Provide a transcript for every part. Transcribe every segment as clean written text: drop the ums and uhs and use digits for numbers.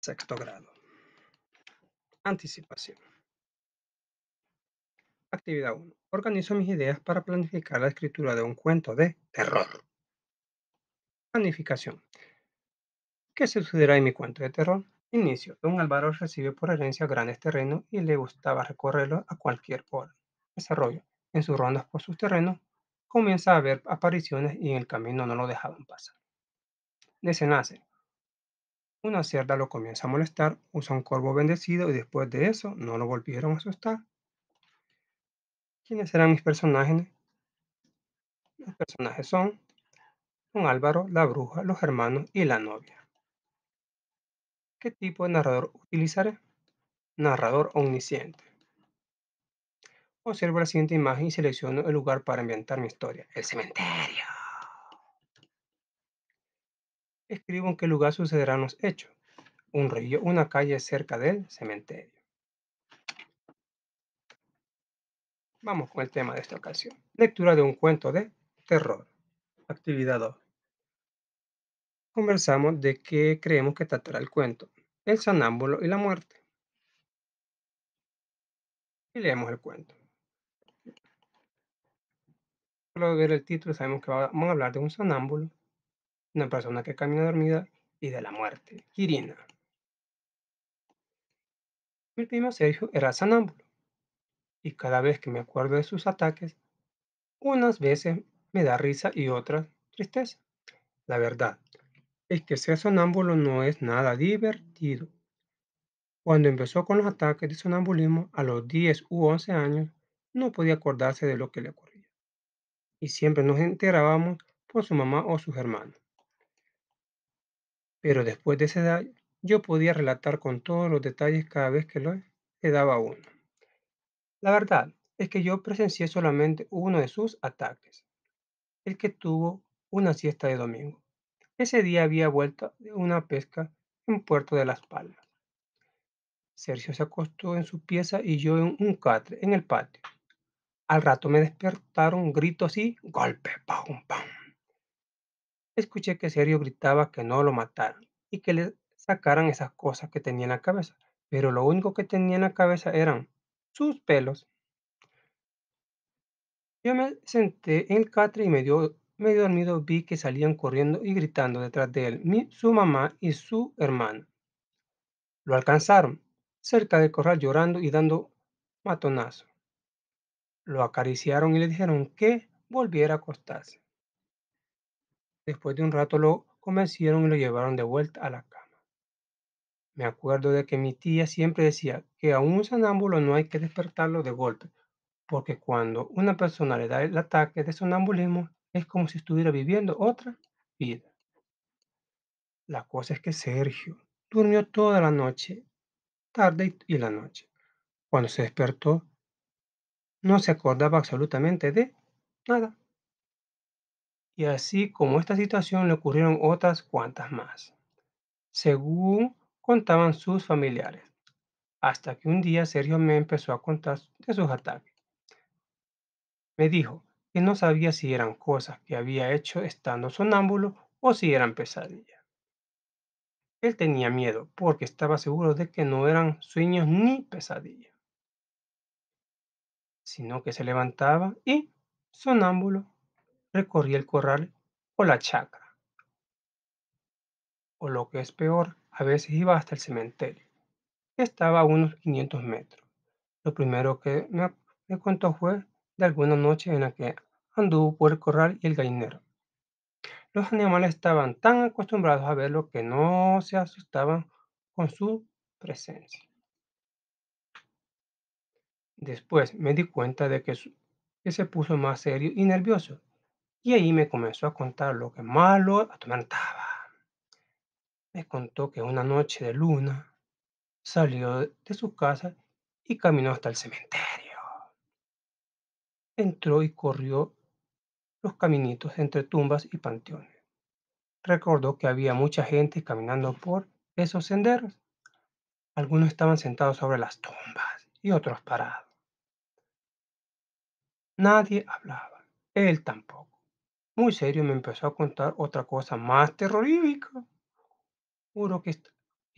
Sexto grado. Anticipación. Actividad 1. Organizo mis ideas para planificar la escritura de un cuento de terror. Planificación. ¿Qué sucederá en mi cuento de terror? Inicio. Don Álvaro recibe por herencia grandes terrenos y le gustaba recorrerlos a cualquier hora. Desarrollo. En sus rondas por sus terrenos, comienza a ver apariciones y en el camino no lo dejaban pasar. Desenlace. Una cerda lo comienza a molestar, usa un corvo bendecido y después de eso no lo volvieron a asustar. ¿Quiénes serán mis personajes? Los personajes son Don Álvaro, la bruja, los hermanos y la novia. ¿Qué tipo de narrador utilizaré? Narrador omnisciente. Observo la siguiente imagen y selecciono el lugar para ambientar mi historia. El cementerio. Escribo en qué lugar sucederán los hechos. Un río, una calle cerca del cementerio. Vamos con el tema de esta ocasión. Lectura de un cuento de terror. Actividad 2. Conversamos de qué creemos que tratará el cuento. El sonámbulo y la muerte. Y leemos el cuento. Solo de ver el título sabemos que vamos a hablar de un sonámbulo, una persona que camina dormida y de la muerte. Quirina. Mi primo Sergio era sonámbulo y cada vez que me acuerdo de sus ataques, unas veces me da risa y otras tristeza. La verdad es que ser sonámbulo no es nada divertido. Cuando empezó con los ataques de sonambulismo a los 10 u 11 años, no podía acordarse de lo que le ocurría y siempre nos enterábamos por su mamá o sus hermanos. Pero después de esa edad, yo podía relatar con todos los detalles cada vez que lo le daba uno. La verdad es que yo presencié solamente uno de sus ataques, el que tuvo una siesta de domingo. Ese día había vuelto de una pesca en Puerto de las Palmas. Sergio se acostó en su pieza y yo en un catre en el patio. Al rato me despertaron gritos y golpe, pam, pam. Escuché que Sergio gritaba que no lo mataran y que le sacaran esas cosas que tenía en la cabeza, pero lo único que tenía en la cabeza eran sus pelos. Yo me senté en el catre y medio dormido vi que salían corriendo y gritando detrás de él su mamá y su hermana. Lo alcanzaron cerca del corral llorando y dando matonazo. Lo acariciaron y le dijeron que volviera a acostarse. Después de un rato lo convencieron y lo llevaron de vuelta a la cama. Me acuerdo de que mi tía siempre decía que a un sonámbulo no hay que despertarlo de golpe, porque cuando una persona le da el ataque de sonambulismo es como si estuviera viviendo otra vida. La cosa es que Sergio durmió toda la noche, tarde y la noche. Cuando se despertó, no se acordaba absolutamente de nada. Y así como esta situación le ocurrieron otras cuantas más, según contaban sus familiares, hasta que un día Sergio me empezó a contar de sus ataques. Me dijo que no sabía si eran cosas que había hecho estando sonámbulo o si eran pesadillas. Él tenía miedo porque estaba seguro de que no eran sueños ni pesadillas, sino que se levantaba y, sonámbulo, recorría el corral o la chacra, o lo que es peor, a veces iba hasta el cementerio, que estaba a unos 500 metros. Lo primero que me contó fue de alguna noche en la que anduvo por el corral y el gallinero. Los animales estaban tan acostumbrados a verlo que no se asustaban con su presencia. Después me di cuenta de que se puso más serio y nervioso, y ahí me comenzó a contar lo que más lo atormentaba. Me contó que una noche de luna salió de su casa y caminó hasta el cementerio. Entró y corrió los caminitos entre tumbas y panteones. Recordó que había mucha gente caminando por esos senderos. Algunos estaban sentados sobre las tumbas y otros parados. Nadie hablaba, él tampoco. Muy serio me empezó a contar otra cosa más terrorífica. Juro que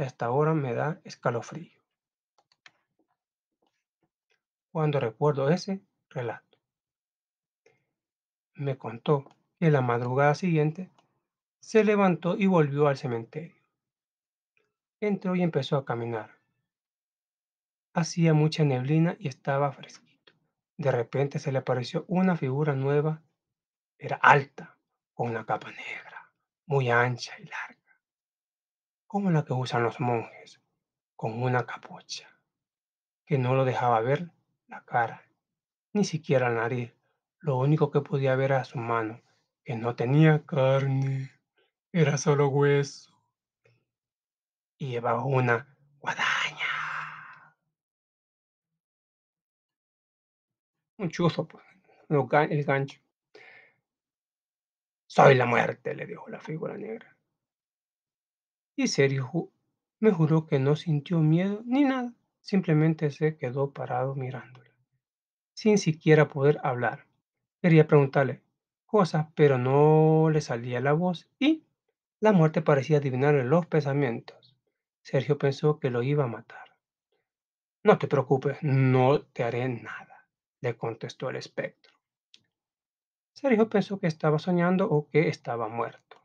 y hasta ahora me da escalofrío cuando recuerdo ese relato. Me contó que la madrugada siguiente se levantó y volvió al cementerio. Entró y empezó a caminar. Hacía mucha neblina y estaba fresquito. De repente se le apareció una figura nueva. Era alta, con una capa negra, muy ancha y larga, como la que usan los monjes, con una capucha que no lo dejaba ver la cara, ni siquiera la nariz. Lo único que podía ver era su mano, que no tenía carne, era solo hueso, y llevaba una guadaña. Un chuzo, pues, el gancho. Soy la muerte, le dijo la figura negra. Y Sergio me juró que no sintió miedo ni nada, simplemente se quedó parado mirándola, sin siquiera poder hablar. Quería preguntarle cosas, pero no le salía la voz y la muerte parecía adivinarle los pensamientos. Sergio pensó que lo iba a matar. No te preocupes, no te haré nada, le contestó el espectro. Sergio pensó que estaba soñando o que estaba muerto.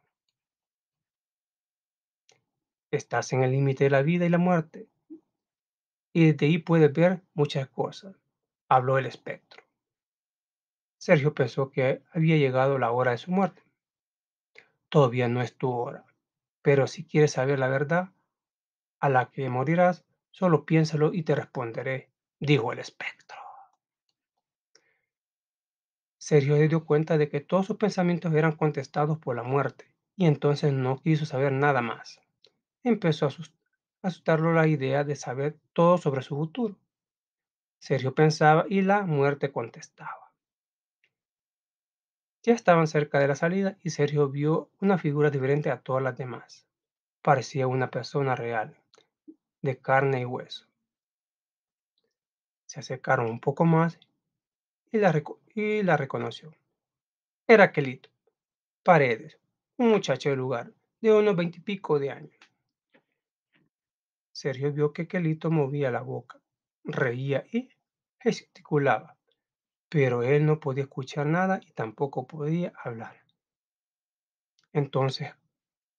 Estás en el límite de la vida y la muerte, y desde ahí puedes ver muchas cosas, habló el espectro. Sergio pensó que había llegado la hora de su muerte. Todavía no es tu hora, pero si quieres saber la verdad a la que morirás, solo piénsalo y te responderé, dijo el espectro. Sergio se dio cuenta de que todos sus pensamientos eran contestados por la muerte, y entonces no quiso saber nada más. Empezó a asustarlo la idea de saber todo sobre su futuro. Sergio pensaba y la muerte contestaba. Ya estaban cerca de la salida y Sergio vio una figura diferente a todas las demás. Parecía una persona real, de carne y hueso. Se acercaron un poco más y la reconoció. Era Quelito Paredes, un muchacho del lugar, de unos 20 y pico de años. Sergio vio que Quelito movía la boca, reía y gesticulaba, pero él no podía escuchar nada y tampoco podía hablar. Entonces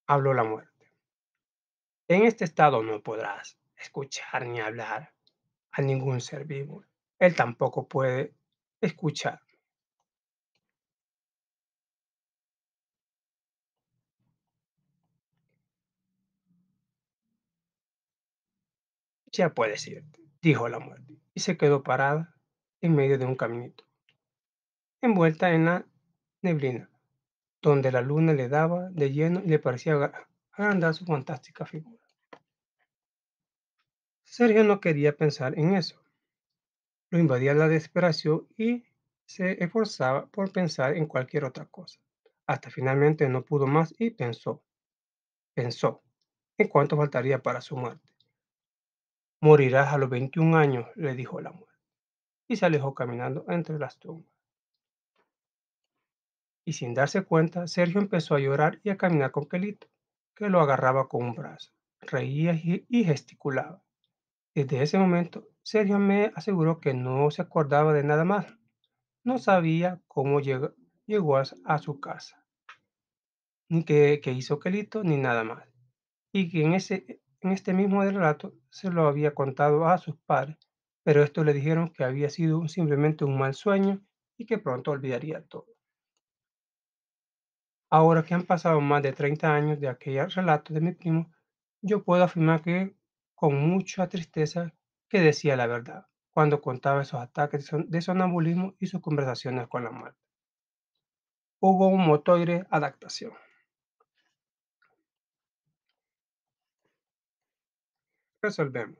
habló la muerte. En este estado no podrás escuchar ni hablar a ningún ser vivo. Él tampoco puede escuchar. Ya puedes irte, dijo la muerte, y se quedó parada en medio de un caminito, envuelta en la neblina, donde la luna le daba de lleno y le parecía agrandar su fantástica figura. Sergio no quería pensar en eso. Lo invadía la desesperación y se esforzaba por pensar en cualquier otra cosa. Hasta finalmente no pudo más y pensó en cuánto faltaría para su muerte. Morirás a los 21 años, le dijo la muerte, y se alejó caminando entre las tumbas. Y sin darse cuenta, Sergio empezó a llorar y a caminar con Quelito, que lo agarraba con un brazo. Reía y gesticulaba. Desde ese momento, Sergio me aseguró que no se acordaba de nada más. No sabía cómo llegó a su casa, ni qué hizo Quelito, ni nada más. Y que en este mismo relato se lo había contado a sus padres, pero estos le dijeron que había sido simplemente un mal sueño y que pronto olvidaría todo. Ahora que han pasado más de 30 años de aquel relato de mi primo, yo puedo afirmar que, con mucha tristeza, que decía la verdad cuando contaba esos ataques de sonambulismo y sus conversaciones con la muerte. Hubo un motoire adaptación. Resolvemos.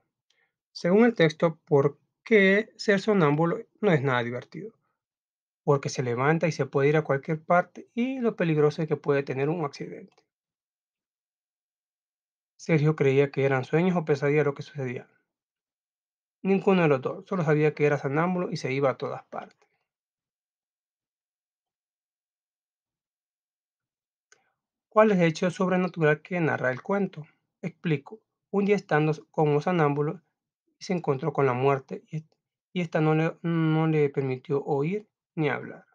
Según el texto, ¿por qué ser sonámbulo no es nada divertido? Porque se levanta y se puede ir a cualquier parte y lo peligroso es que puede tener un accidente. Sergio creía que eran sueños o pesadillas lo que sucedía. Ninguno de los dos, solo sabía que era sonámbulo y se iba a todas partes. ¿Cuál es el hecho sobrenatural que narra el cuento? Explico. Un día estando como un sonámbulo, se encontró con la muerte y esta no le permitió oír ni hablar.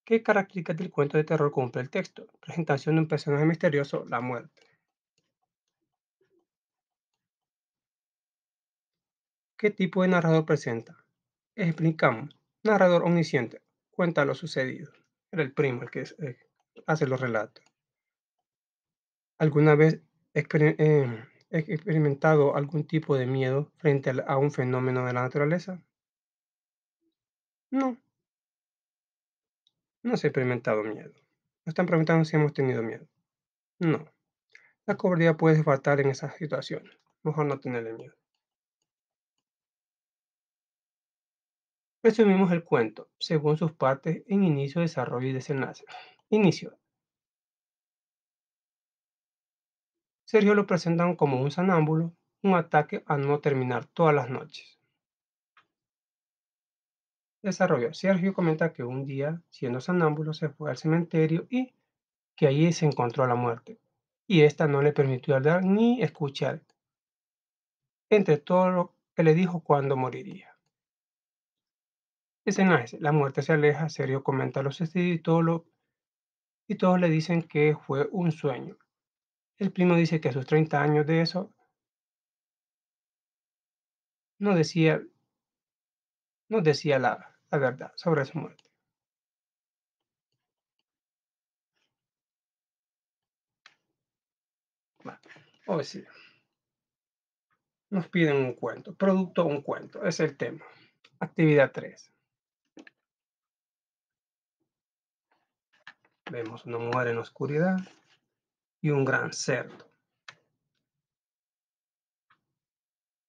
¿Qué características del cuento de terror cumple el texto? Presentación de un personaje misterioso, la muerte. ¿Qué tipo de narrador presenta? Explicamos. Narrador omnisciente. Cuenta lo sucedido. Era el primo el que hace los relatos. ¿Alguna vez experimentado algún tipo de miedo frente a un fenómeno de la naturaleza? No, no se ha experimentado miedo. Nos están preguntando si hemos tenido miedo. No. La cobardía puede faltar en esas situaciones. Mejor no tenerle miedo. Resumimos el cuento, según sus partes en inicio, desarrollo y desenlace. Inicio. Sergio lo presentan como un sonámbulo, un ataque a no terminar todas las noches. Desarrollo. Sergio comenta que un día, siendo sonámbulo, se fue al cementerio y que allí se encontró la muerte, y esta no le permitió hablar ni escuchar, entre todo lo que le dijo cuándo moriría. Desenlace. La muerte se aleja, Sergio comenta lo sucedido y todos le dicen que fue un sueño. El primo dice que a sus 30 años de eso no decía, no decía la verdad sobre su muerte. Bueno, o sí, nos piden un cuento, producto un cuento, es el tema. Actividad 3. Vemos una mujer en la oscuridad y un gran cerdo.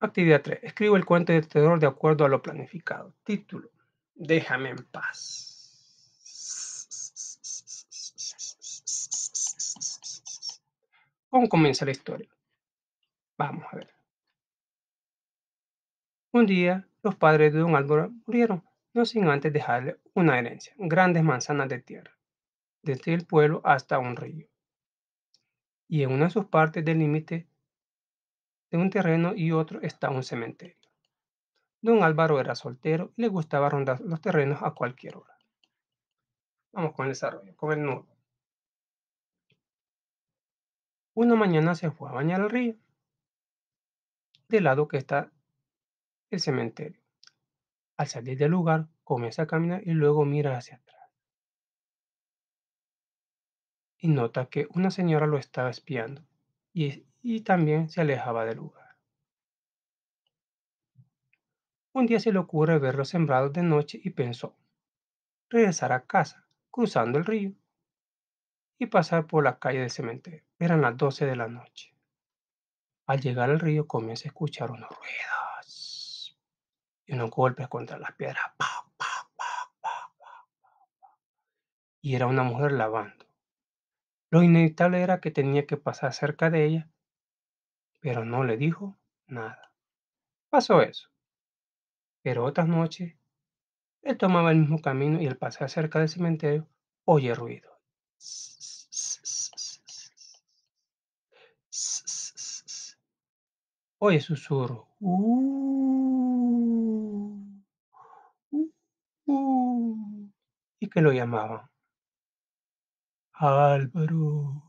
Actividad 3. Escribo el cuento de terror de acuerdo a lo planificado. Título. Déjame en paz. ¿Cómo comienza la historia? Vamos a ver. Un día, los padres de don Álvaro murieron, no sin antes dejarle una herencia, grandes manzanas de tierra, desde el pueblo hasta un río. Y en una de sus partes del límite de un terreno y otro está un cementerio. Don Álvaro era soltero y le gustaba rondar los terrenos a cualquier hora. Vamos con el desarrollo, con el nudo. Una mañana se fue a bañar al río, del lado que está el cementerio. Al salir del lugar, comienza a caminar y luego mira hacia atrás y nota que una señora lo estaba espiando y también se alejaba del lugar. Un día se le ocurre ver los sembrados de noche y pensó regresar a casa, cruzando el río y pasar por la calle del cementerio. Eran las 12 de la noche. Al llegar al río comienza a escuchar unos ruidos y unos golpes contra las piedras. ¡Pa, pa, pa, pa! Y era una mujer lavando. Lo inevitable era que tenía que pasar cerca de ella, pero no le dijo nada. Pasó eso, pero otras noches él tomaba el mismo camino y al pasar cerca del cementerio oye ruido. Oye susurro. Uh, y que lo llamaban. Álvaro.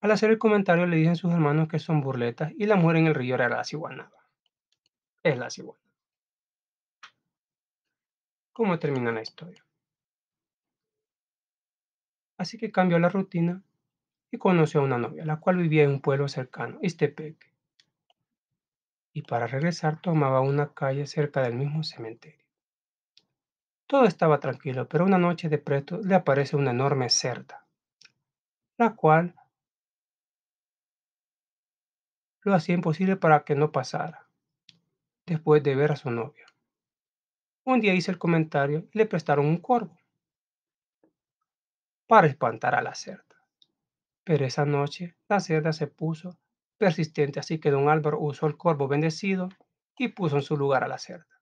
Al hacer el comentario le dicen sus hermanos que son burletas y la mujer en el río era la ciguana. Es la ciguana. ¿Cómo termina la historia? Así que cambió la rutina y conoció a una novia, la cual vivía en un pueblo cercano, Ixtepeque, y para regresar tomaba una calle cerca del mismo cementerio. Todo estaba tranquilo, pero una noche de pronto le aparece una enorme cerda, la cual lo hacía imposible para que no pasara, después de ver a su novia. Un día hice el comentario y le prestaron un corvo para espantar a la cerda. Pero esa noche la cerda se puso persistente, así que don Álvaro usó el corvo bendecido y puso en su lugar a la cerda.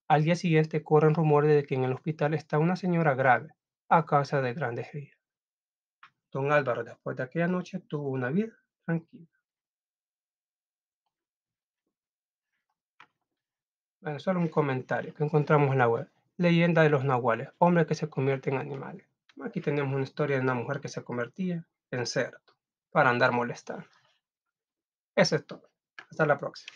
Al día siguiente corren rumores de que en el hospital está una señora grave a causa de grandes heridas. Don Álvaro, después de aquella noche, tuvo una vida tranquila. Bueno, solo un comentario que encontramos en la web. Leyenda de los nahuales, hombres que se convierten en animales. Aquí tenemos una historia de una mujer que se convertía en cerdo para andar molestando. Eso es todo. Hasta la próxima.